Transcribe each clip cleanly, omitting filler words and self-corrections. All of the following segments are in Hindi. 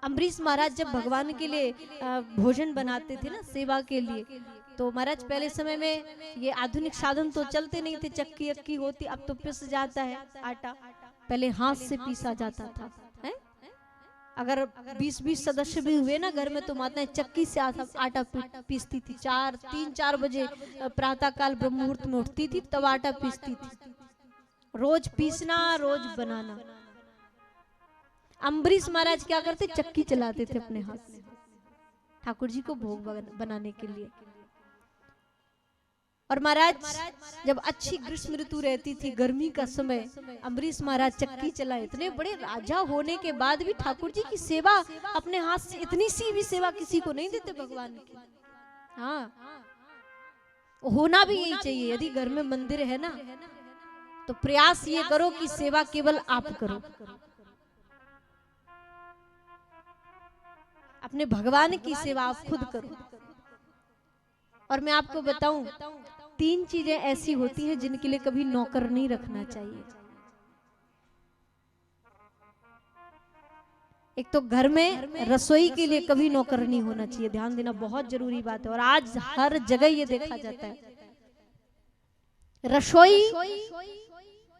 अम्बरीश महाराज जब भगवान के लिए भोजन बनाते थे ना सेवा के लिए, तो महाराज पहले समय में ये आधुनिक साधन तो चलते नहीं थे, चक्की अक्की होती, अब तो पिस जाता है आटा, पहले हाथ से पीसा जाता था है? अगर 20-20 सदस्य भी हुए ना घर में तो माताएं चक्की से आटा पीसती थी। 3-4 बजे प्रातः काल ब्रह्म मुहूर्त में उठती थी, तब आटा पीसती थी। रोज पीसना, रोज बनाना। अम्बरीश महाराज क्या करते, चक्की चलाते थे अपने हाथ से ठाकुर जी को भोग बनाने के लिए। और महाराज जब अच्छी ग्रीष्म ऋतु रहती थी, गर्मी का समय, अम्बरीश महाराज चक्की चलाए। इतने बड़े राजा होने के बाद भी ठाकुर जी की सेवा अपने हाथ से, इतनी सी भी सेवा किसी को नहीं देते भगवान की। हाँ, होना भी यही चाहिए। यदि घर में मंदिर है ना, तो प्रयास ये करो कि सेवा केवल आप करो, अपने भगवान की सेवा आप खुद करो। और मैं आपको बताऊं, 3 चीजें ऐसी होती हैं जिनके लिए कभी नौकर नहीं रखना चाहिए। एक तो घर में रसोई के लिए कभी नौकर नहीं होना चाहिए, ध्यान देना बहुत जरूरी बात है। और आज हर जगह ये देखा जाता है, रसोई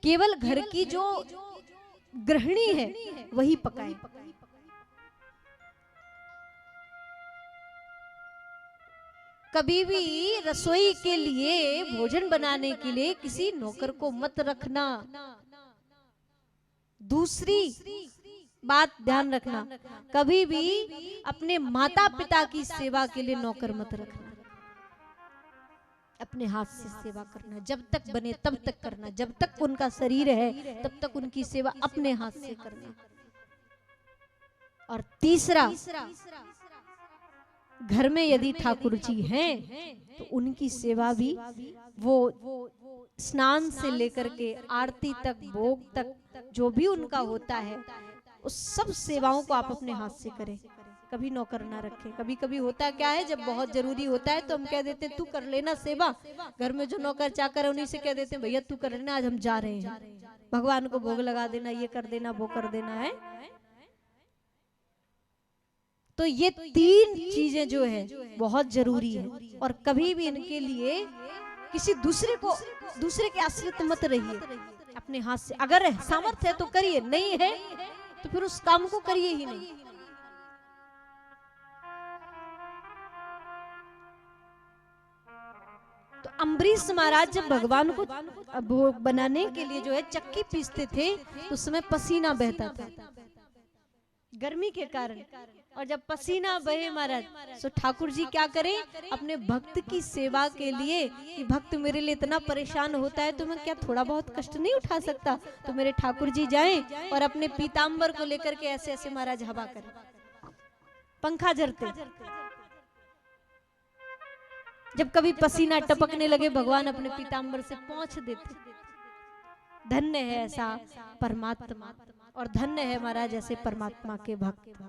केवल घर की जो गृहिणी है वही पकाए। कभी भी रसोई के लिए, भोजन बनाने के लिए किसी नौकर को मत रखना। दूसरी बात ध्यान रखना, कभी भी अपने माता पिता की सेवा के लिए नौकर मत रखना। अपने हाथ से सेवा करना, जब तक बने तब तक करना, जब तक उनका शरीर है तब तक उनकी सेवा अपने हाथ से करना। और तीसरा, घर में यदि ठाकुर जी हैं तो उनकी सेवा भी वो स्नान से लेकर के आरती तक, भोग तक, जो भी उनका होता है, उस सब सेवाओं को आप अपने हाथ से करें, कभी नौकर ना रखें। कभी कभी होता क्या है, जब बहुत जरूरी होता है तो हम कह देते तू कर लेना सेवा। घर में जो नौकर चाकर है उन्हीं से कह देते भैया तू कर लेना, आज हम जा रहे हैं, भगवान को भोग लगा देना, ये कर देना, वो कर देना है। तो ये 3 चीजें जो है बहुत जरूरी है। और कभी भी इनके लिए किसी दूसरे के आश्रित मत रहिए। अपने हाथ से अगर सामर्थ्य है तो करिए, नहीं है तो फिर उस काम को करिए ही नहीं। तो अम्बरीश महाराज जब भगवान को भोग बनाने के लिए जो है चक्की पीसते थे, तो उस समय पसीना बहता था गर्मी के कारण। और जब पसीना बहे महाराज, तो ठाकुर जी क्या करें, अपने भक्त की सेवा के लिए, कि भक्त मेरे लिए इतना परेशान होता है तो मैं क्या थोड़ा बहुत कष्ट नहीं उठा सकता, तो मेरे ठाकुर जी जाएं और अपने पीताम्बर को लेकर के ऐसे ऐसे महाराज हवा करें, पंखा झरते। जब कभी पसीना टपकने लगे, भगवान अपने पीताम्बर से पोंछ देते। धन्य है ऐसा परमात्मा, और धन्य है महाराज ऐसे परमात्मा के भक्त।